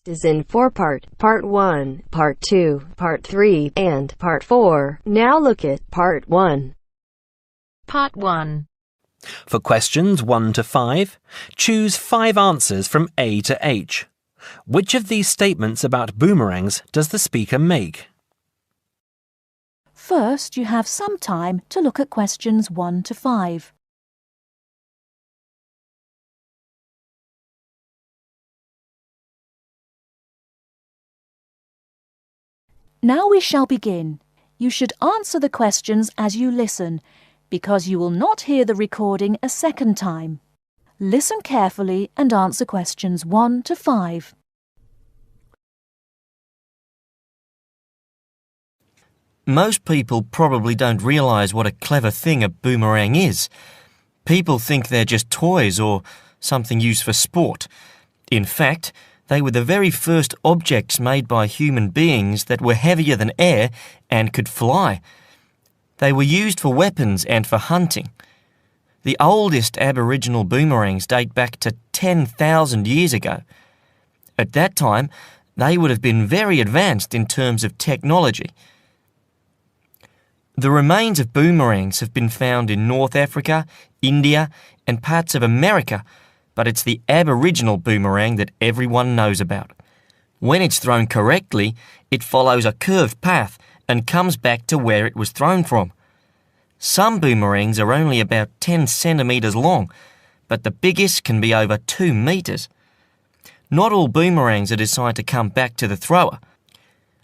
Is in four-part, Part 1, Part 2, Part 3, and Part 4. Now look at Part 1. Part 1. For questions 1 to 5, choose 5 answers from A to H. Which of these statements about boomerangs does the speaker make? First, you have some time to look at questions 1 to 5. Now we shall begin. You should answer the questions as you listen, because you will not hear the recording a second time. Listen carefully and answer questions 1 to 5. Most people probably don't realise what a clever thing a boomerang is. People think they're just toys or something used for sport. In fact, they were the very first objects made by human beings that were heavier than air and could fly. They were used for weapons and for hunting. The oldest Aboriginal boomerangs date back to 10,000 years ago. At that time, they would have been very advanced in terms of technology. The remains of boomerangs have been found in North Africa, India, and parts of America, but it's the Aboriginal boomerang that everyone knows about. When it's thrown correctly, it follows a curved path and comes back to where it was thrown from. Some boomerangs are only about 10 centimetres long, but the biggest can be over 2 metres. Not all boomerangs are designed to come back to the thrower.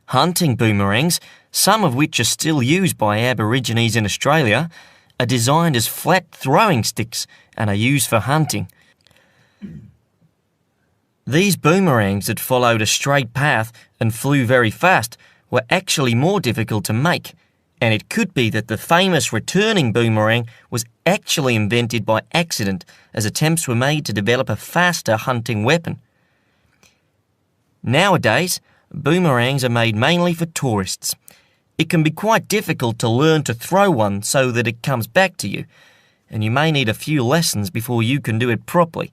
Hunting boomerangs, some of which are still used by Aborigines in Australia, are designed as flat throwing sticks and are used for hunting. These boomerangs that followed a straight path and flew very fast were actually more difficult to make, and it could be that the famous returning boomerang was actually invented by accident as attempts were made to develop a faster hunting weapon. Nowadays, boomerangs are made mainly for tourists. It can be quite difficult to learn to throw one so that it comes back to you, and you may need a few lessons before you can do it properly.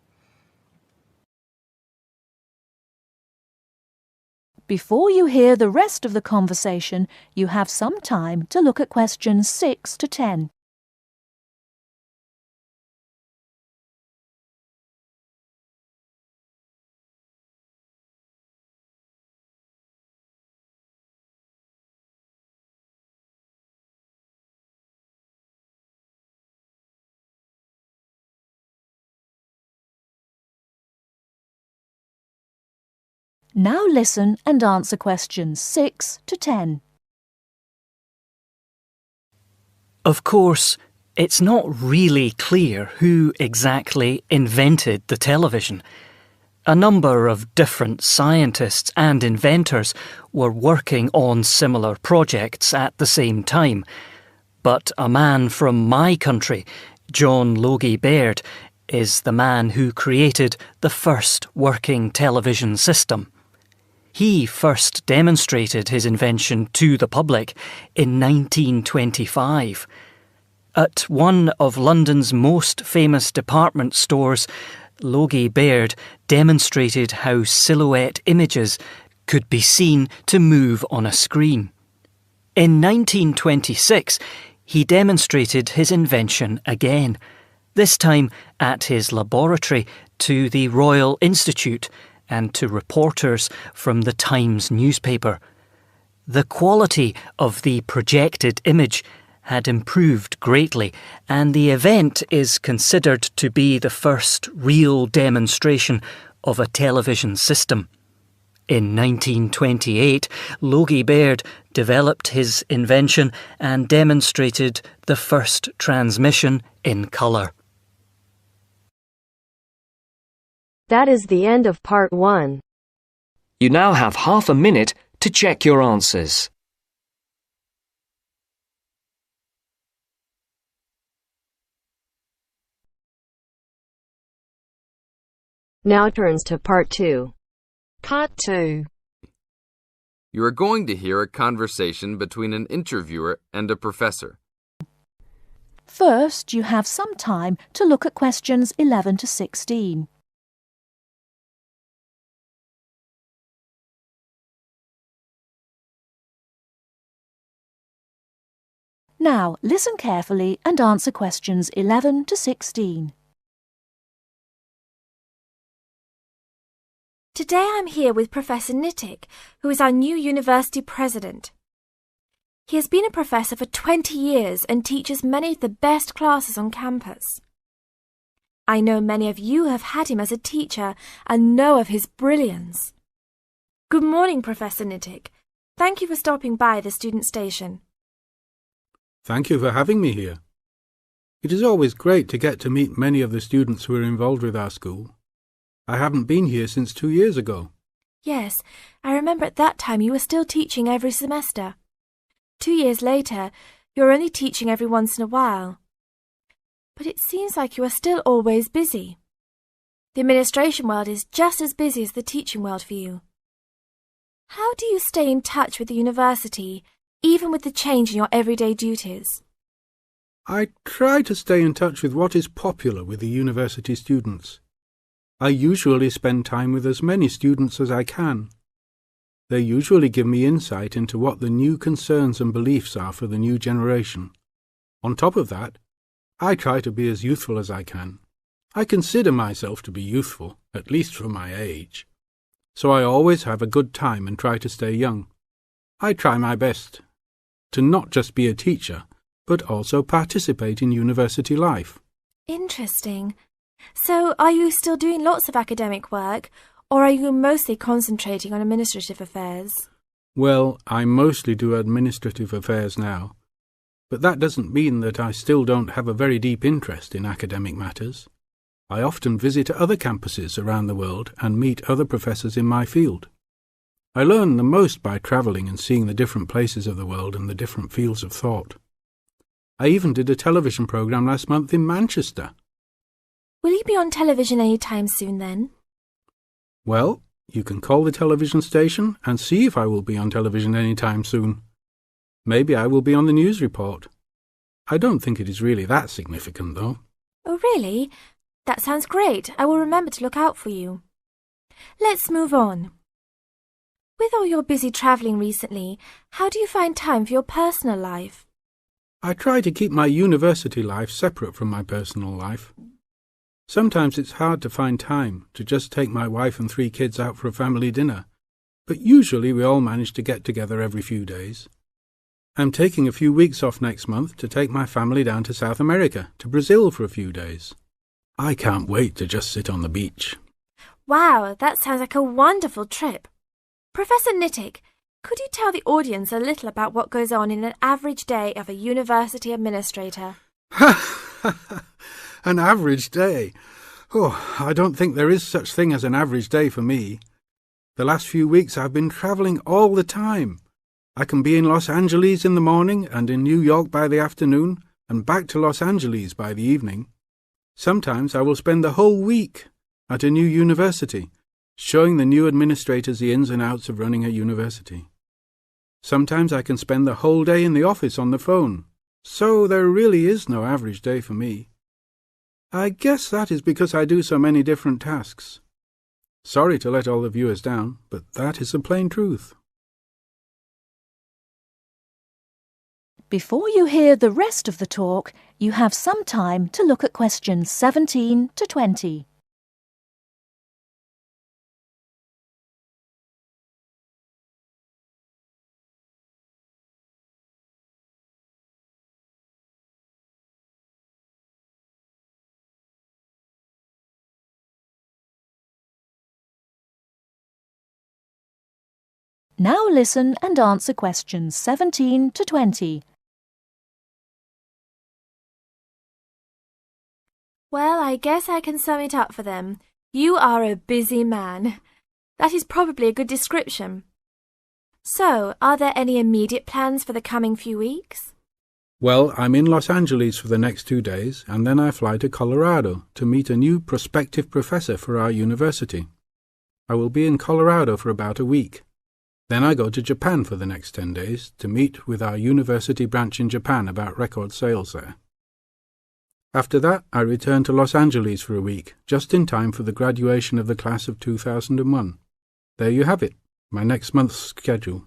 Before you hear the rest of the conversation, you have some time to look at questions 6 to 10. Now listen and answer questions 6 to 10. Of course, it's not really clear who exactly invented the television. A number of different scientists and inventors were working on similar projects at the same time. But a man from my country, John Logie Baird, is the man who created the first working television system. He first demonstrated his invention to the public in 1925. At one of London's most famous department stores, Logie Baird demonstrated how silhouette images could be seen to move on a screen. In 1926, he demonstrated his invention again, this time at his laboratory to the Royal Institute and to reporters from the Times newspaper. The quality of the projected image had improved greatly, and the event is considered to be the first real demonstration of a television system. In 1928, Logie Baird developed his invention and demonstrated the first transmission in colour. That is the end of Part 1. You now have half a minute to check your answers. Now turns to Part 2. Part 2. You are going to hear a conversation between an interviewer and a professor. First, you have some time to look at questions 11 to 16. Now, listen carefully and answer questions 11 to 16. Today I'm here with Professor Nittick, who is our new university president. He has been a professor for 20 years and teaches many of the best classes on campus. I know many of you have had him as a teacher and know of his brilliance. Good morning, Professor Nittick. Thank you for stopping by the student station. Thank you for having me here. It is always great to get to meet many of the students who are involved with our school. I haven't been here since 2 years ago. Yes, I remember at that time you were still teaching every semester. 2 years later, you're only teaching every once in a while. But it seems like you are still always busy. The administration world is just as busy as the teaching world for you. How do you stay in touch with the university, even with the change in your everyday duties? I try to stay in touch with what is popular with the university students. I usually spend time with as many students as I can. They usually give me insight into what the new concerns and beliefs are for the new generation. On top of that, I try to be as youthful as I can. I consider myself to be youthful, at least for my age. So I always have a good time and try to stay young. I try my best to not just be a teacher, but also participate in university life. Interesting. So, are you still doing lots of academic work, or are you mostly concentrating on administrative affairs? Well, I mostly do administrative affairs now, but that doesn't mean that I still don't have a very deep interest in academic matters. I often visit other campuses around the world and meet other professors in my field. I learn the most by travelling and seeing the different places of the world and the different fields of thought. I even did a television programme last month in Manchester. Will you be on television any time soon then? Well, you can call the television station and see if I will be on television any time soon. Maybe I will be on the news report. I don't think it is really that significant, though. Oh, really? That sounds great. I will remember to look out for you. Let's move on. With all your busy travelling recently, how do you find time for your personal life? I try to keep my university life separate from my personal life. Sometimes it's hard to find time to just take my wife and 3 kids out for a family dinner, but usually we all manage to get together every few days. I'm taking a few weeks off next month to take my family down to South America, to Brazil for a few days. I can't wait to just sit on the beach. Wow, that sounds like a wonderful trip. Professor Nittick, could you tell the audience a little about what goes on in an average day of a university administrator? An average day? Oh, I don't think there is such thing as an average day for me. The last few weeks I've been travelling all the time. I can be in Los Angeles in the morning and in New York by the afternoon and back to Los Angeles by the evening. Sometimes I will spend the whole week at a new university, showing the new administrators the ins and outs of running a university. Sometimes I can spend the whole day in the office on the phone, so there really is no average day for me. I guess that is because I do so many different tasks. Sorry to let all the viewers down, but that is the plain truth. Before you hear the rest of the talk, you have some time to look at questions 17 to 20. Now listen and answer questions 17 to 20. Well, I guess I can sum it up for them. You are a busy man. That is probably a good description. So, are there any immediate plans for the coming few weeks? Well, I'm in Los Angeles for the next 2 days, and then I fly to Colorado to meet a new prospective professor for our university. I will be in Colorado for about a week. Then I go to Japan for the next 10 days to meet with our university branch in Japan about record sales there. After that, I return to Los Angeles for a week, just in time for the graduation of the class of 2001. There you have it, my next month's schedule.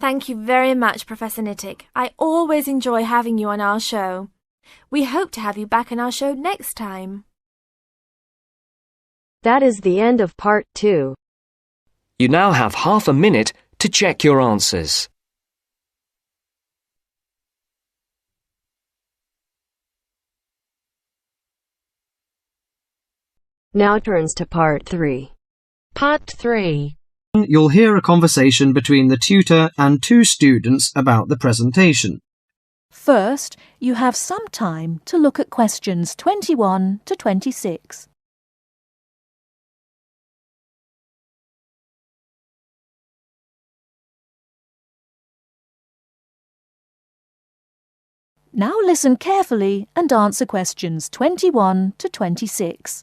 Thank you very much, Professor Nittick. I always enjoy having you on our show. We hope to have you back on our show next time. That is the end of part 2. You now have half a minute to check your answers. Now turns to part 3. Part 3. You'll hear a conversation between the tutor and 2 students about the presentation. First, you have some time to look at questions 21 to 26. Now listen carefully and answer questions 21 to 26.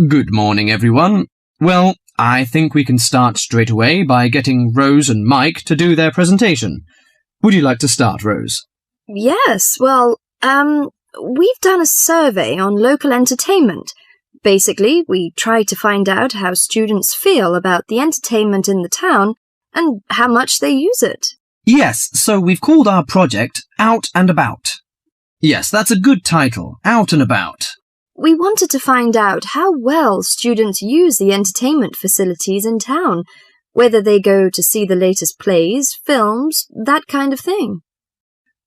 Good morning, everyone. Well, I think we can start straight away by getting Rose and Mike to do their presentation. Would you like to start, Rose? Yes, well, we've done a survey on local entertainment. Basically, we try to find out how students feel about the entertainment in the town and how much they use it. Yes, so we've called our project Out and About. Yes, that's a good title, Out and About. We wanted to find out how well students use the entertainment facilities in town, whether they go to see the latest plays, films, that kind of thing.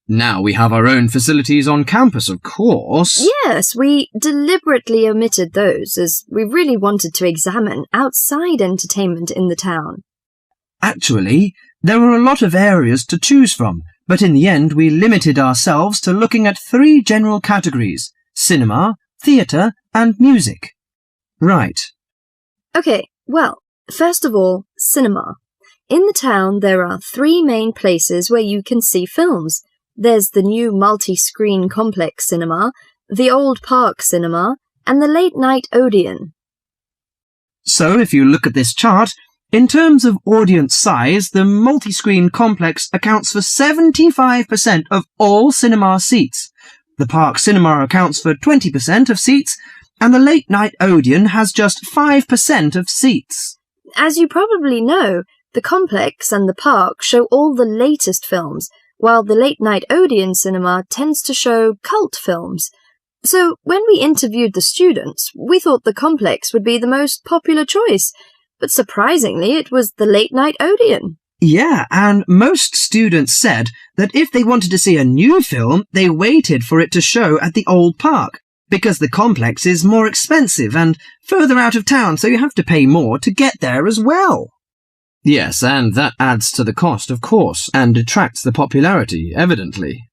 Now we have our own facilities on campus, of course. Yes, we deliberately omitted those as we really wanted to examine outside entertainment in the town. Actually, there were a lot of areas to choose from, but in the end we limited ourselves to looking at 3 general categories: cinema, theatre and music. Right. OK, well, first of all, cinema. In the town there are 3 main places where you can see films. There's the new multi-screen complex cinema, the Old Park Cinema, and the Late Night Odeon. So if you look at this chart, in terms of audience size, the multi-screen complex accounts for 75% of all cinema seats. The Park Cinema accounts for 20% of seats, and the Late Night Odeon has just 5% of seats. As you probably know, the complex and the park show all the latest films, while the Late Night Odeon cinema tends to show cult films. So when we interviewed the students, we thought the complex would be the most popular choice, but surprisingly it was the Late Night Odeon. Yeah, and most students said that if they wanted to see a new film, they waited for it to show at the Old Park, because the complex is more expensive and further out of town, so you have to pay more to get there as well. Yes, and that adds to the cost, of course, and detracts the popularity, evidently.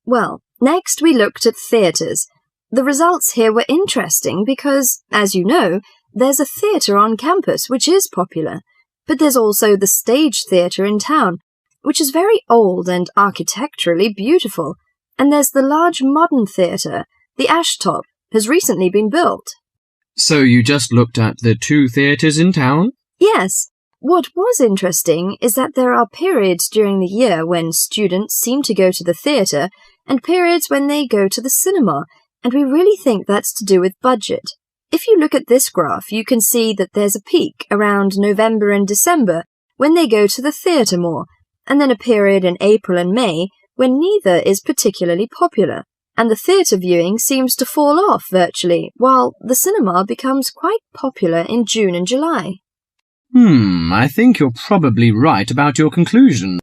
Well, next we looked at theatres. The results here were interesting because, as you know, there's a theatre on campus which is popular, but there's also the Stage Theatre in town, which is very old and architecturally beautiful, and there's the large modern theatre, the Ashtop, has recently been built. So you just looked at the 2 theatres in town? Yes. What was interesting is that there are periods during the year when students seem to go to the theatre and periods when they go to the cinema, and we really think that's to do with budget. If you look at this graph, you can see that there's a peak around November and December when they go to the theatre more, and then a period in April and May when neither is particularly popular, and the theatre viewing seems to fall off virtually, while the cinema becomes quite popular in June and July. I think you're probably right about your conclusion.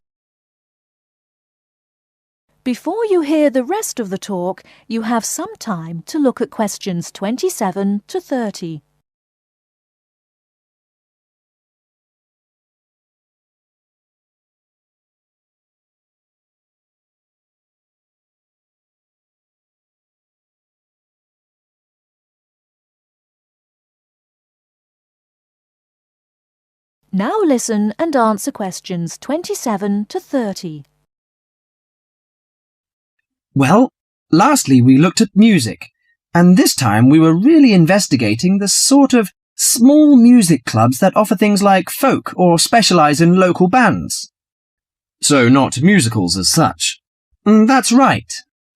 Before you hear the rest of the talk, you have some time to look at questions 27 to 30. Now listen and answer questions 27 to 30. Well, lastly we looked at music, and this time we were really investigating the sort of small music clubs that offer things like folk or specialise in local bands. So not musicals as such. That's right.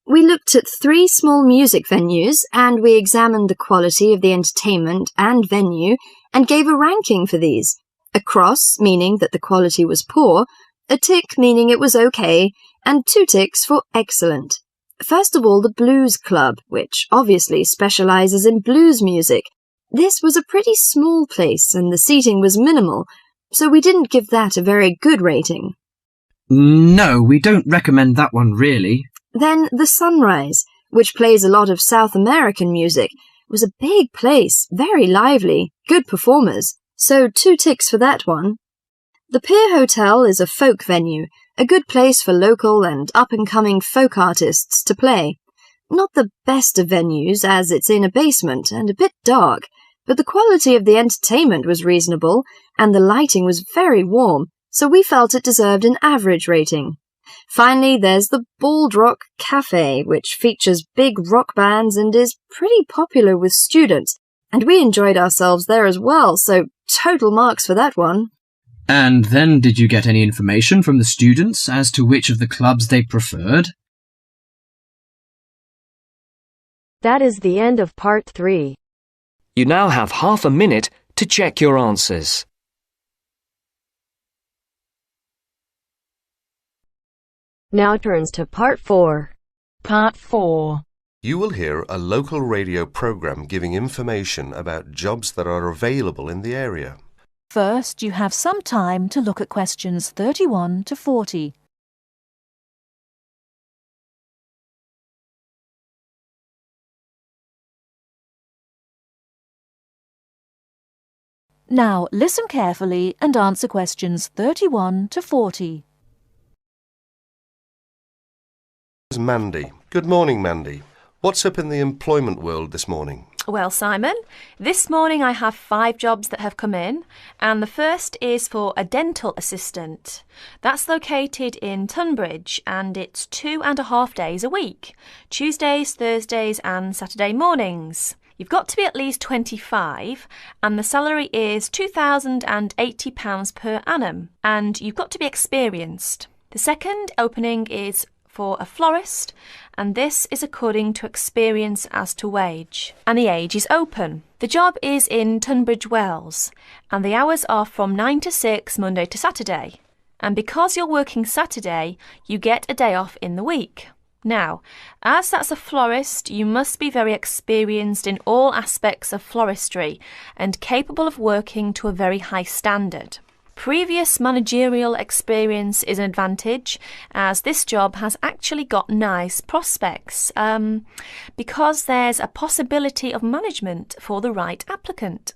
We looked at 3 small music venues and we examined the quality of the entertainment and venue and gave a ranking for these. a cross meaning that the quality was poor, a tick meaning it was okay, and 2 ticks for excellent. First of all, the Blues Club, which obviously specializes in blues music. This was a pretty small place and the seating was minimal, so we didn't give that a very good rating. No, we don't recommend that one really. Then the Sunrise, which plays a lot of South American music, was a big place, very lively, good performers, so 2 ticks for that one. The Pier Hotel is a folk venue, a good place for local and up-and-coming folk artists to play. Not the best of venues, as it's in a basement and a bit dark, but the quality of the entertainment was reasonable, and the lighting was very warm, so we felt it deserved an average rating. Finally, there's the Bald Rock Cafe, which features big rock bands and is pretty popular with students, and we enjoyed ourselves there as well, so total marks for that one. And then did you get any information from the students as to which of the clubs they preferred? That is the end of part 3. You now have half a minute to check your answers. Now turns to part 4. Part 4. You will hear a local radio program giving information about jobs that are available in the area. First, you have some time to look at questions 31 to 40. Now, listen carefully and answer questions 31 to 40. Mandy. Good morning, Mandy. What's up in the employment world this morning? Well, Simon, this morning I have 5 jobs that have come in, and the first is for a dental assistant. That's located in Tunbridge, and it's 2.5 days a week, Tuesdays, Thursdays and Saturday mornings. You've got to be at least 25, and the salary is £2,080 per annum, and you've got to be experienced. The second opening is for a florist, and this is according to experience as to wage, and the age is open. The job is in Tunbridge Wells, and the hours are from 9 to 6 Monday to Saturday, and because you're working Saturday, you get a day off in the week. Now, as that's a florist, you must be very experienced in all aspects of floristry and capable of working to a very high standard. Previous managerial experience is an advantage, as this job has actually got nice prospects, because there's a possibility of management for the right applicant.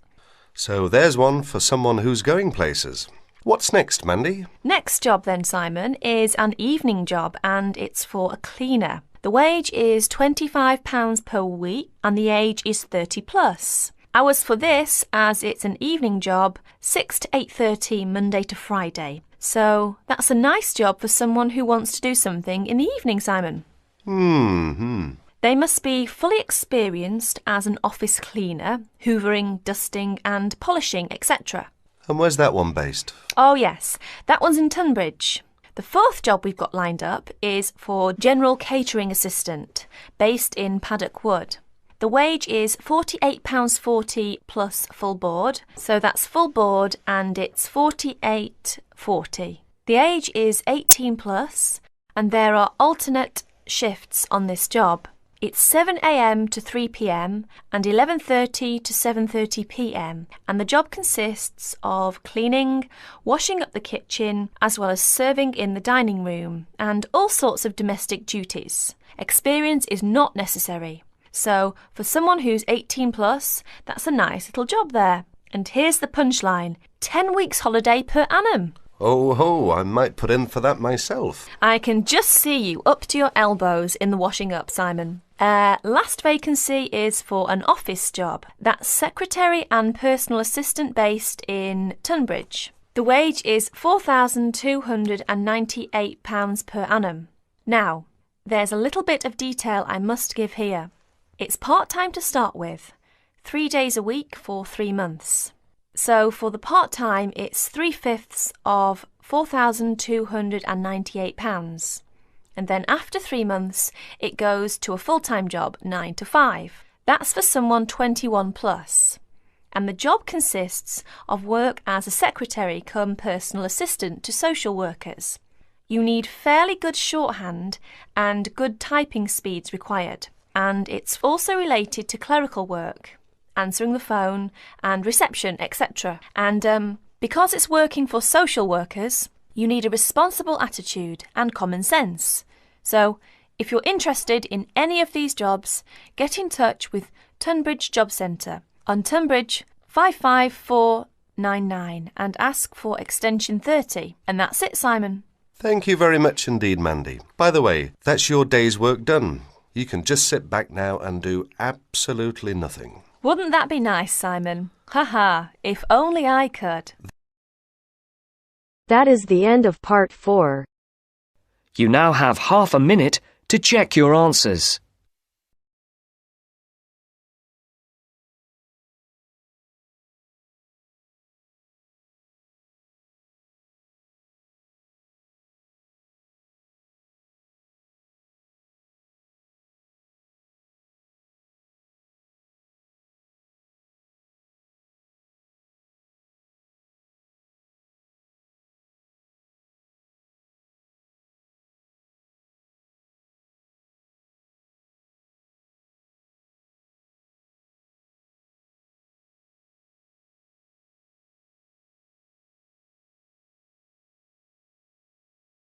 So there's one for someone who's going places. What's next, Mandy? Next job then, Simon, is an evening job, and it's for a cleaner. The wage is £25 per week, and the age is 30 plus. Hours for this, as it's an evening job, 6 to 8:30 Monday to Friday. So that's a nice job for someone who wants to do something in the evening, Simon. They must be fully experienced as an office cleaner, hoovering, dusting and polishing, etc. And where's that one based? Oh yes, that one's in Tunbridge. The fourth job we've got lined up is for general catering assistant, based in Paddock Wood. The wage is £48.40 plus full board, so that's full board and it's £48.40. The age is 18 plus, and there are alternate shifts on this job. It's 7 a.m. to 3 p.m. and 11:30 to 7:30 p.m. and the job consists of cleaning, washing up the kitchen, as well as serving in the dining room and all sorts of domestic duties. Experience is not necessary. So, for someone who's 18 plus, that's a nice little job there. And here's the punchline: 10 weeks holiday per annum. Oh ho, I might put in for that myself. I can just see you up to your elbows in the washing up, Simon. Last vacancy is for an office job. That's secretary and personal assistant based in Tunbridge. The wage is £4,298 per annum. Now, there's a little bit of detail I must give here. It's part-time to start with, 3 days a week for 3 months. So for the part-time, it's 3/5 of £4,298. And then after 3 months, it goes to a full-time job, 9 to 5. That's for someone 21 plus. and the job consists of work as a secretary cum personal assistant to social workers. You need fairly good shorthand and good typing speeds required, and it's also related to clerical work, answering the phone and reception, etc. And because it's working for social workers, you need a responsible attitude and common sense. So, if you're interested in any of these jobs, get in touch with Tunbridge Job Centre on Tunbridge 55499 and ask for extension 30. And that's it, Simon. Thank you very much indeed, Mandy. By the way, that's your day's work done. You can just sit back now and do absolutely nothing. Wouldn't that be nice, Simon? Haha, if only I could. That is the end of part 4. You now have half a minute to check your answers.